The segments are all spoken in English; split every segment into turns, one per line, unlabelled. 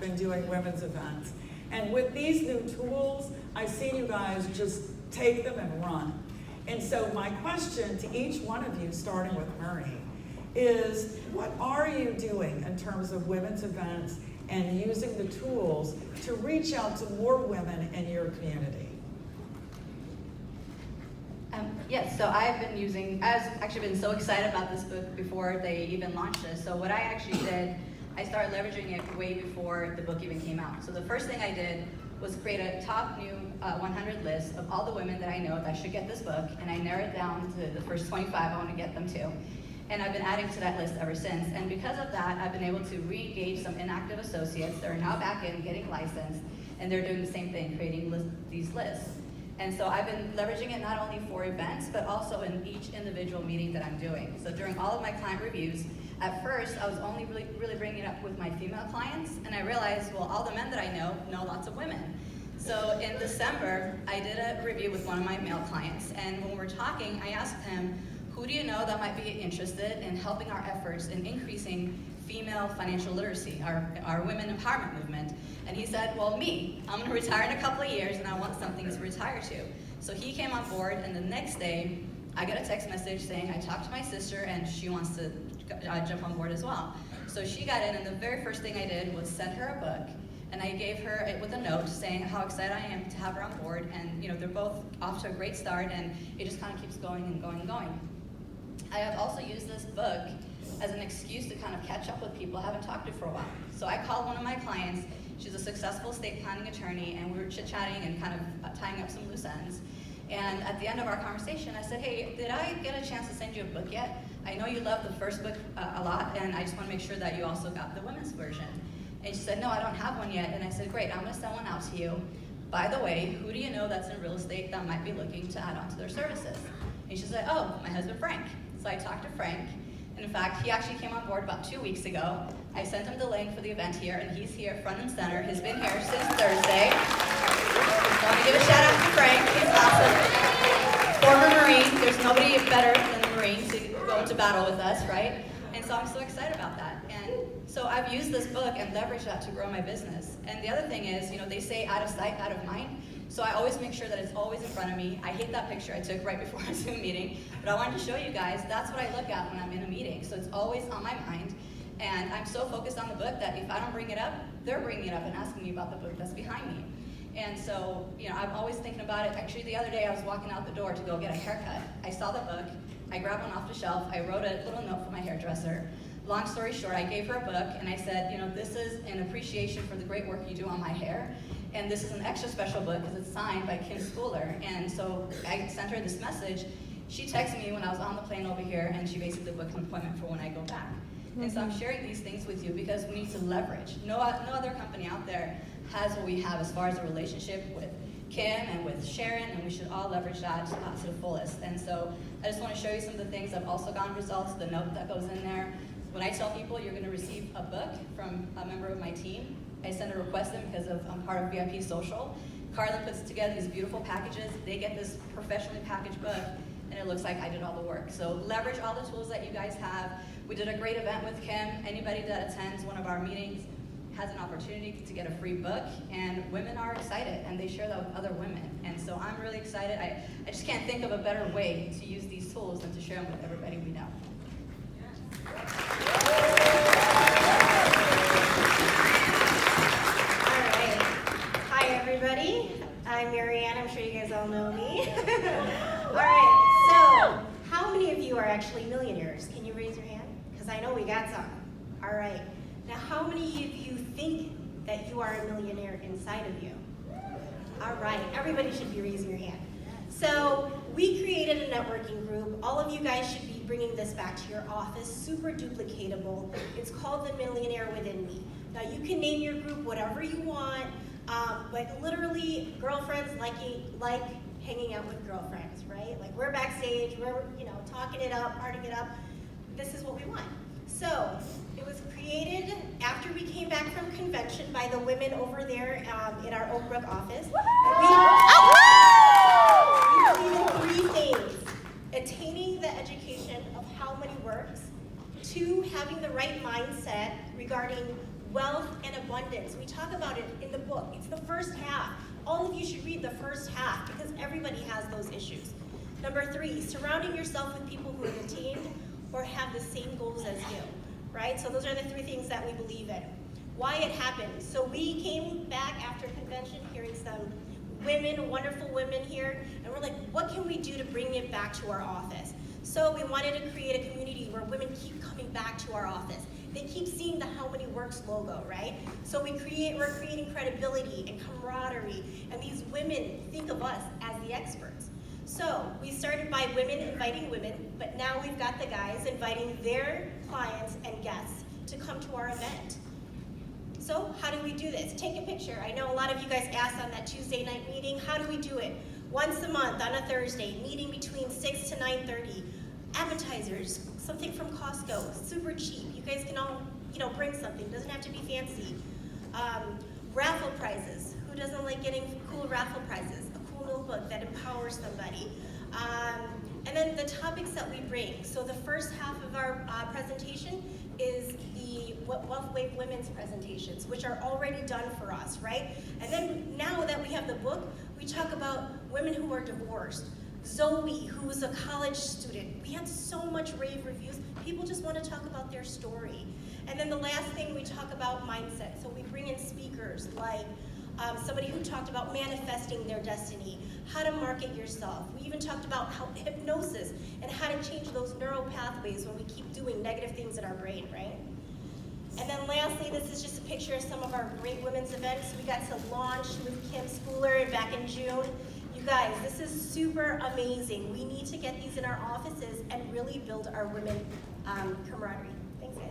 been doing women's events. And with these new tools, I've seen you guys just take them and run. And so my question to each one of you, starting with Murray, is what are you doing in terms of women's events and using the tools to reach out to more women in your community?
Yes, so I was actually been so excited about this book before they even launched it. So what I actually did, I started leveraging it way before the book even came out. So the first thing I did was create a top new 100 list of all the women that I know that should get this book, and I narrowed it down to the first 25 I want to get them to. And I've been adding to that list ever since. And because of that, I've been able to re-engage some inactive associates that are now back in, getting licensed, and they're doing the same thing, creating these lists. And so I've been leveraging it not only for events, but also in each individual meeting that I'm doing. So during all of my client reviews, at first I was only really bringing it up with my female clients, and I realized, well, all the men that I know lots of women. So in December, I did a review with one of my male clients, and when we were talking, I asked him, who do you know that might be interested in helping our efforts in increasing female financial literacy, our women empowerment movement? And he said, well, me. I'm going to retire in a couple of years, and I want something to retire to. So he came on board, and the next day, I got a text message saying, I talked to my sister, and she wants to jump on board as well. So she got in, and the very first thing I did was send her a book, and I gave her it with a note saying how excited I am to have her on board, and they're both off to a great start, and it just kind of keeps going and going and going. I have also used this book as an excuse to kind of catch up with people I haven't talked to for a while. So I called one of my clients. She's a successful estate planning attorney, and we were chit-chatting and kind of tying up some loose ends. And at the end of our conversation, I said, hey, did I get a chance to send you a book yet? I know you loved the first book a lot, and I just want to make sure that you also got the women's version. And she said, no, I don't have one yet. And I said, great, I'm going to send one out to you. By the way, who do you know that's in real estate that might be looking to add on to their services? And she said, oh, my husband Frank. So I talked to Frank. And in fact, he actually came on board about 2 weeks ago. I sent him the link for the event here, and he's here front and center. He's been here since Thursday. I want to give a shout out to Frank. He's awesome. Former Marine. There's nobody better than a Marine to go into battle with us, right? And so I'm so excited about that. And so I've used this book and leveraged that to grow my business. And the other thing is, they say out of sight, out of mind. So I always make sure that it's always in front of me. I hate that picture I took right before a Zoom meeting, but I wanted to show you guys that's what I look at when I'm in a meeting. So it's always on my mind. And I'm so focused on the book that if I don't bring it up, they're bringing it up and asking me about the book that's behind me. And so, I'm always thinking about it. Actually, the other day I was walking out the door to go get a haircut. I saw the book. I grabbed one off the shelf. I wrote a little note for my hairdresser. Long story short, I gave her a book, and I said, this is an appreciation for the great work you do on my hair. And this is an extra special book because it's signed by Scouller. And so I sent her this message. She texted me when I was on the plane over here, and she basically booked an appointment for when I go back. And so I'm sharing these things with you because we need to leverage. No other company out there has what we have as far as a relationship with Kim and with Sharon, and we should all leverage that to the fullest. And so I just want to show you some of the things I've also gotten results, the note that goes in there. When I tell people you're going to receive a book from a member of my team, I send a request in because I'm part of VIP Social. Carlin puts together these beautiful packages. They get this professionally packaged book, and it looks like I did all the work. So leverage all the tools that you guys have. We did a great event with Kim. Anybody that attends one of our meetings has an opportunity to get a free book, and women are excited, and they share that with other women. And so I'm really excited. I just can't think of a better way to use these tools than to share them with everybody we know.
Everybody, I'm Marianne. I'm sure you guys all know me. All right, so how many of you are actually millionaires? Can you raise your hand? Because I know we got some. All right. Now, how many of you think that you are a millionaire inside of you? All right, everybody should be raising your hand. So we created a networking group. All of you guys should be bringing this back to your office. Super duplicatable. It's called The Millionaire Within Me. Now, you can name your group whatever you want. But literally, girlfriends like hanging out with girlfriends, right? Like we're backstage, we're talking it up, partying it up. This is what we want. So it was created after we came back from convention by the women over there in our Oak Brook office. We believe in 3 things: attaining the education of how money works, 2, having the right mindset regarding wealth and abundance. We talk about it in the book. It's the first half. All of you should read the first half because everybody has those issues. Number 3, surrounding yourself with people who have attained or have the same goals as you, right? So those are the 3 things that we believe in. Why it happened. So we came back after convention hearing some women, wonderful women here, and we're like, what can we do to bring it back to our office? So we wanted to create a community where women keep coming back to our office. They keep seeing the How Many Works logo, right? So we're creating credibility and camaraderie, and these women think of us as the experts. So we started by women inviting women, but now we've got the guys inviting their clients and guests to come to our event. So how do we do this? Take a picture. I know a lot of you guys asked on that Tuesday night meeting, how do we do it? Once a month on a Thursday, meeting between 6 to 9:30. Appetizers, something from Costco, super cheap. You guys can all, bring something. Doesn't have to be fancy. Raffle prizes. Who doesn't like getting cool raffle prizes? A cool notebook that empowers somebody. And then the topics that we bring. So the first half of our presentation is the WealthWave women's presentations, which are already done for us, right? And then now that we have the book, we talk about women who are divorced. Zoe, who was a college student. We had so much rave reviews. People just want to talk about their story. And then the last thing, we talk about mindset. So we bring in speakers like somebody who talked about manifesting their destiny, how to market yourself. We even talked about hypnosis and how to change those neural pathways when we keep doing negative things in our brain, right? And then lastly, this is just a picture of some of our great women's events. We got to launch with Kim Scouller back in June. You guys, this is super amazing. We need to get these in our offices and really build our women camaraderie. Thanks, guys.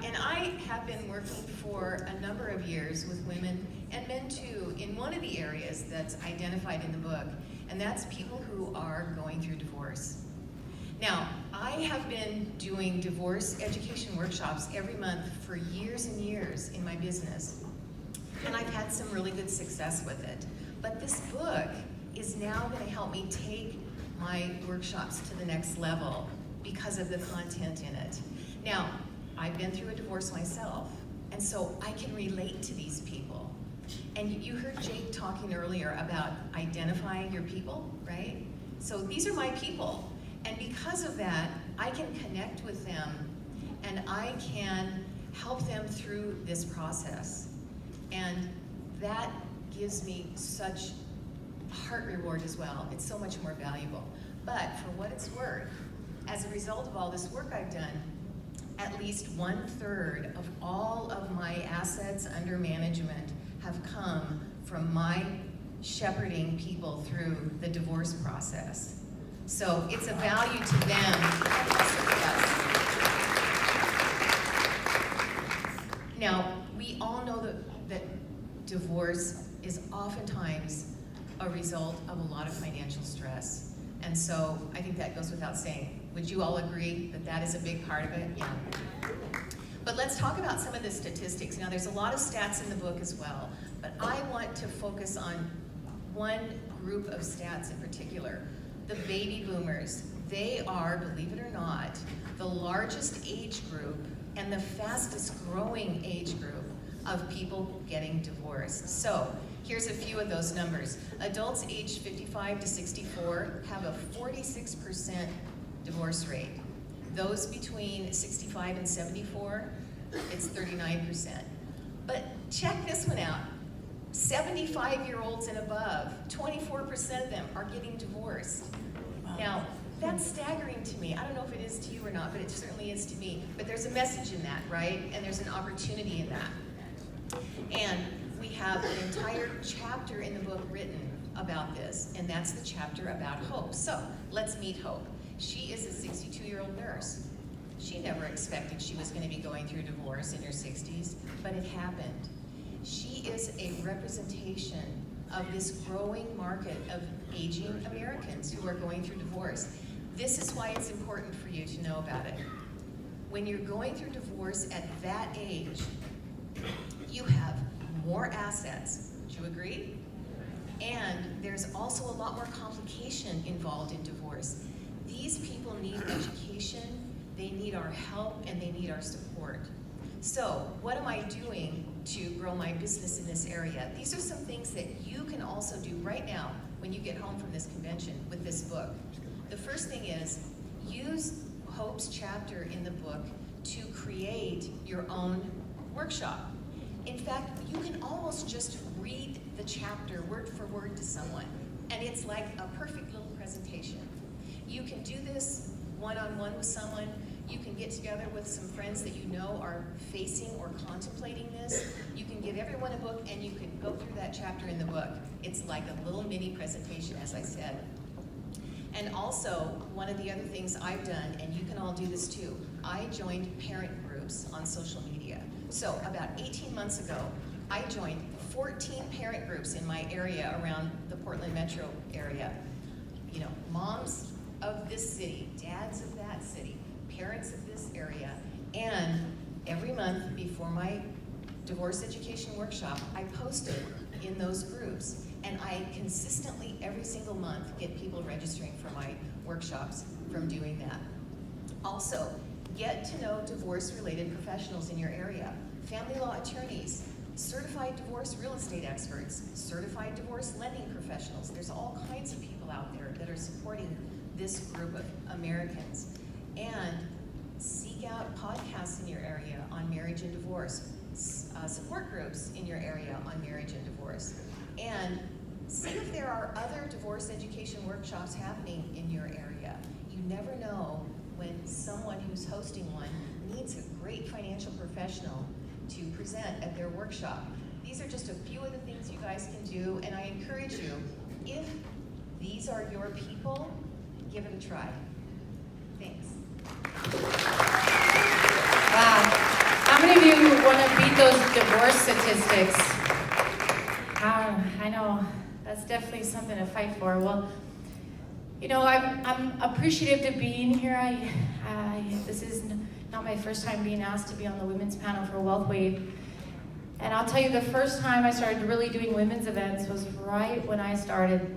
And I have been working for a number of years with women and men too in one of the areas that's identified in the book, and that's people who are going through divorce. Now, I have been doing divorce education workshops every month for years and years in my business, and I've had some really good success with it. But this book is now going to help me take my workshops to the next level because of the content in it. Now, I've been through a divorce myself, and so I can relate to these people. And you heard Jake talking earlier about identifying your people, right? So these are my people, and because of that, I can connect with them, and I can help them through this process. And that gives me such heart reward as well. It's so much more valuable. But for what it's worth, as a result of all this work I've done, at least 1/3 of all of my assets under management have come from my shepherding people through the divorce process. So it's a value to them. Now, we all know that divorce is oftentimes a result of a lot of financial stress. And so I think that goes without saying. Would you all agree that that is a big part of it? Yeah. But let's talk about some of the statistics. Now, there's a lot of stats in the book as well, but I want to focus on one group of stats in particular. The baby boomers. They are, believe it or not, the largest age group and the fastest growing age group of people getting divorced. So here's a few of those numbers. Adults aged 55 to 64 have a 46% divorce rate. Those between 65 and 74, it's 39%. But check this one out. 75-year-olds and above, 24% of them are getting divorced. Now, that's staggering to me. I don't know if it is to you or not, but it certainly is to me. But there's a message in that, right? And there's an opportunity in that. And we have an entire chapter in the book written about this, and that's the chapter about Hope. So let's meet Hope. She is a 62-year-old nurse. She never expected she was going to be going through divorce in her 60s, but it happened. She is a representation of this growing market of aging Americans who are going through divorce. This is why it's important for you to know about it. When you're going through divorce at that age, you have more assets. Would you agree? And there's also a lot more complication involved in divorce. These people need education, they need our help, and they need our support. So what am I doing to grow my business in this area? These are some things that you can also do right now when you get home from this convention with this book. The first thing is use Hope's chapter in the book to create your own workshop. In fact, you can almost just read the chapter word for word to someone, and it's like a perfect little presentation. You can do this one-on-one with someone. You can get together with some friends that you know are facing or contemplating this. You can give everyone a book and you can go through that chapter in the book. It's like a little mini presentation, as I said. And also, one of the other things I've done, and you can all do this too, I joined parent groups on social media. So about 18 months ago, I joined 14 parent groups in my area around the Portland metro area. You know, moms of this city, dads of that city, parents of this area, and every month before my divorce education workshop, I posted in those groups, and I consistently every single month get people registering for my workshops from doing that. Also, get to know divorce-related professionals in your area, family law attorneys, certified divorce real estate experts, certified divorce lending professionals. There's all kinds of people out there that are supporting this group of Americans. And seek out podcasts in your area on marriage and divorce, support groups in your area on marriage and divorce, and see if there are other divorce education workshops happening in your area. You never know when someone who's hosting one needs a great financial professional to present at their workshop. These are just a few of the things you guys can do, and I encourage you, if these are your people, give it a try. Thanks.
Wow. How many of you want to beat those divorce statistics? I know that's definitely something to fight for. Well, you know, I'm appreciative to being here. This is not my first time being asked to be on the women's panel for WealthWave. And I'll tell you, the first time I started really doing women's events was right when I started.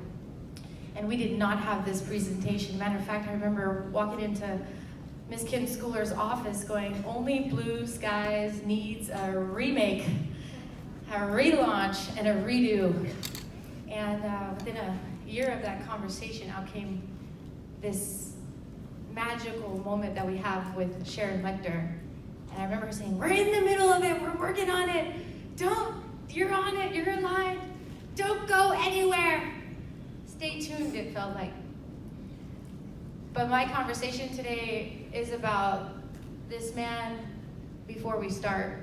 And we did not have this presentation. Matter of fact, I remember walking into Miss Kim Scouller's office going, only Blue Skies needs a remake, a relaunch, and a redo. And within a year of that conversation, out came this magical moment that we have with Sharon Lecter. And I remember her saying, we're in the middle of it, we're working on it. You're on it, you're in line. Don't go anywhere. Stay tuned, it felt like. But my conversation today is about this man before we start.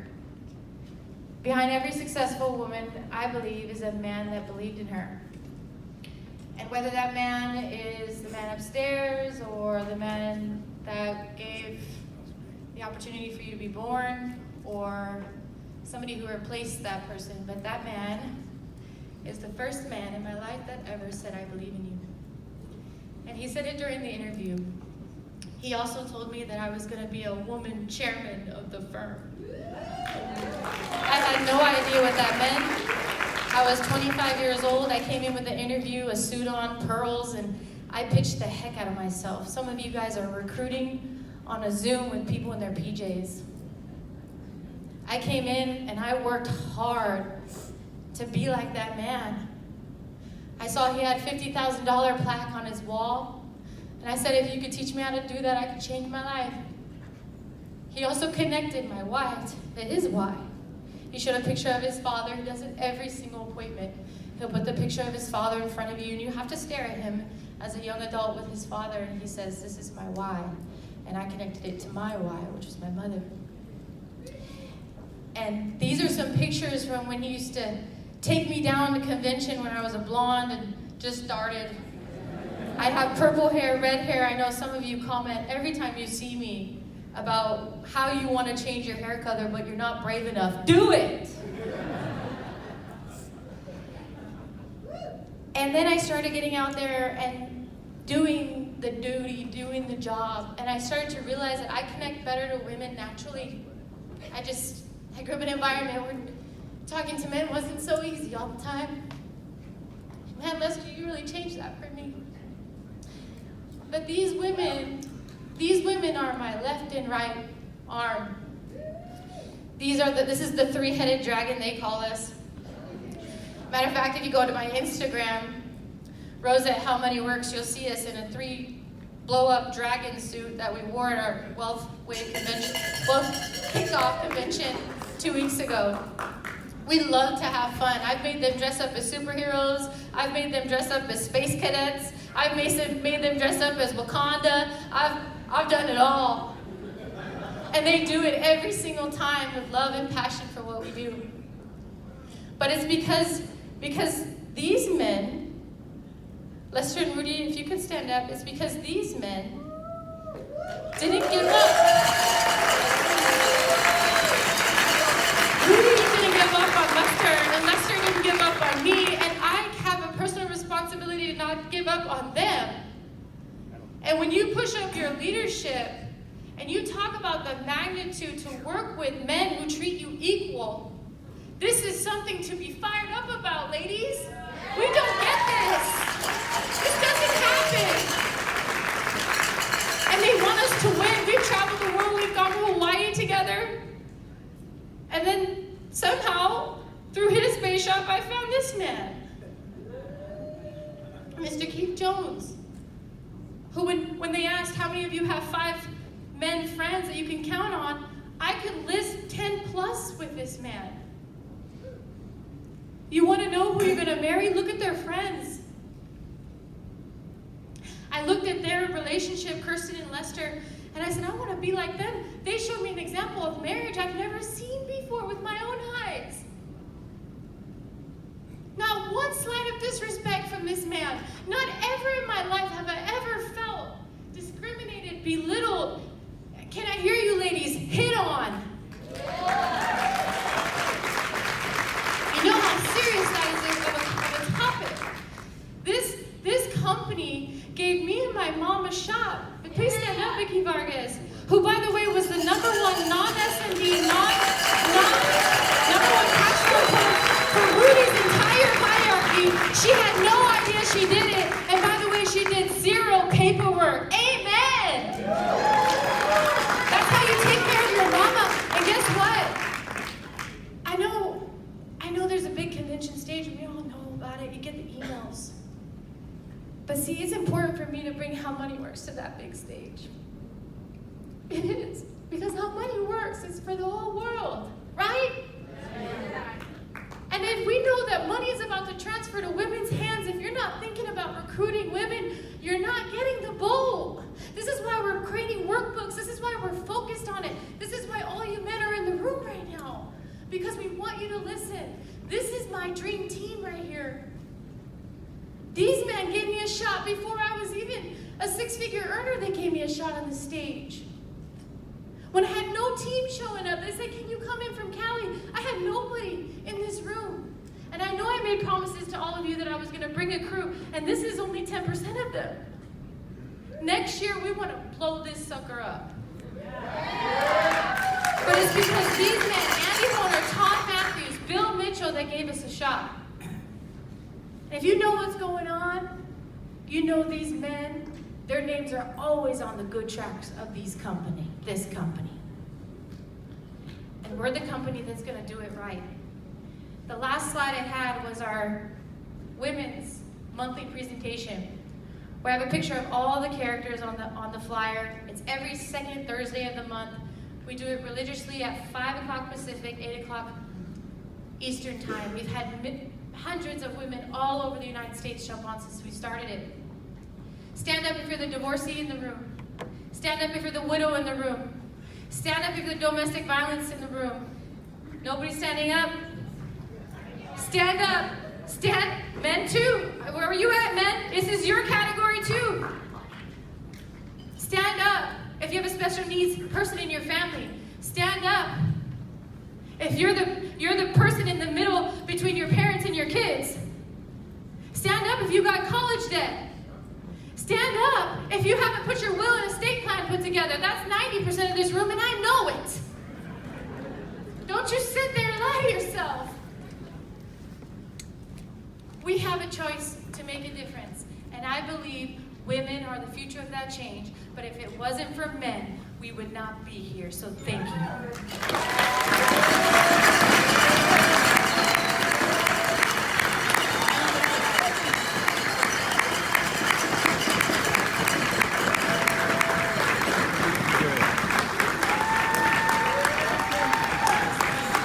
Behind every successful woman, I believe, is a man that believed in her. And whether that man is the man upstairs or the man that gave the opportunity for you to be born or somebody who replaced that person, but that man is the first man in my life that ever said, I believe in you. And he said it during the interview. He also told me that I was going to be a woman chairman of the firm. I had no idea what that meant. I was 25 years old. I came in with the interview, a suit on, pearls, and I pitched the heck out of myself. Some of you guys are recruiting on a Zoom with people in their PJs. I came in and I worked hard to be like that man. I saw he had $50,000 plaque on his wall, and I said, if you could teach me how to do that, I could change my life. He also connected my why to his why. He showed a picture of his father. He does it every single appointment. He'll put the picture of his father in front of you, and you have to stare at him as a young adult with his father, and he says, this is my why. And I connected it to my why, which was my mother. And these are some pictures from when he used to take me down to convention when I was a blonde and just started. I'd have purple hair, red hair. I know some of you comment every time you see me about how you want to change your hair color, but you're not brave enough. Do it! And then I started getting out there and doing the duty, doing the job, and I started to realize that I connect better to women naturally. I grew up in an environment where talking to men wasn't so easy all the time. Man, Lester, you really changed that for me. But these women are my left and right arm. This is the three-headed dragon they call us. Matter of fact, if you go to my Instagram, Rosette How Money Works, you'll see us in a 3 blow-up dragon suit that we wore at our WealthWave convention, kickoff convention 2 weeks ago. We love to have fun. I've made them dress up as superheroes. I've made them dress up as space cadets. I've made them dress up as Wakanda. I've done it all. And they do it every single time with love and passion for what we do. But it's because these men, Lester and Rudy, if you could stand up, it's because these men didn't give up. Rudy didn't give up on Lester, and Lester didn't give up on me, and I have a personal responsibility to not give up on them. And when you push up your leadership, and you talk about the magnitude to work with men who treat you equal, this is something to be fired up about, ladies. We don't get this. This doesn't happen. And they want us to win. We've traveled the world. We've gone to Hawaii together. And then somehow, through his base shop, I found this man, Mr. Keith Jones, who when they asked how many of you have 5 men friends that you can count on, I could list 10 plus with this man. You want to know who you're going to marry? Look at their friends. I looked at their relationship, Kirsten and Lester, and I said, I want to be like them. They showed me an example of marriage I've never seen before with my own eyes. Not one slight of disrespect from this man. Not ever in my life have I ever felt discriminated, belittled. Can I hear you ladies? Hit on. You know how serious that is of a topic. This company gave me and my mom a shot. But please stand up, Vicky Vargas, who, by the way, was the #1 non-SMD, number one cash flow for Rudy's entire hierarchy. She had no idea she did it. And by the way, she did 0 paperwork. Amen. That's how you take care of your mama. And guess what? I know there's a big convention stage. We all know about it. You get the emails. But see, it's important for me to bring How Money Works to that big stage. It is. Because How Money Works is for the whole world, right? And if we know that money is about to transfer to women's hands, if you're not thinking about recruiting women, you're not getting the bowl. This is why we're creating workbooks. This is why we're focused on it. This is why all you men are in the room right now. Because we want you to listen. This is my dream team right here. These men gave me a shot before I was even a 6-figure earner. They gave me a shot on the stage. When I had no team showing up, they said, can you come in from Cali? I had nobody in this room. And I know I made promises to all of you that I was going to bring a crew, and this is only 10% of them. Next year, we want to blow this sucker up. But it's because these men, Andy Horner, Todd Matthews, Bill Mitchell, that gave us a shot. If you know what's going on, you know these men, their names are always on the good tracks of this company. And we're the company that's going to do it right. The last slide I had was our women's monthly presentation, where I have a picture of all the characters on the flyer. It's every second Thursday of the month. We do it religiously at 5 o'clock Pacific, 8 o'clock Eastern time. We've had hundreds of women all over the United States jump on since we started it. Stand up if you're the divorcee in the room. Stand up if you're the widow in the room. Stand up if you're the domestic violence in the room. Nobody's standing up. Stand up. Stand. Men too. Where are you at, men? This is your category too. Stand up if you have a special needs person in your family. Stand up. If you're the person in the middle between your parents and your kids. Stand up if you got college debt. Stand up if you haven't put your will and estate plan put together. That's 90% of this room, and I know it. Don't Don't you sit there and lie to yourself. We have a choice to make a difference, and I believe women are the future of that change, but if it wasn't for men, we would not be here, so thank you.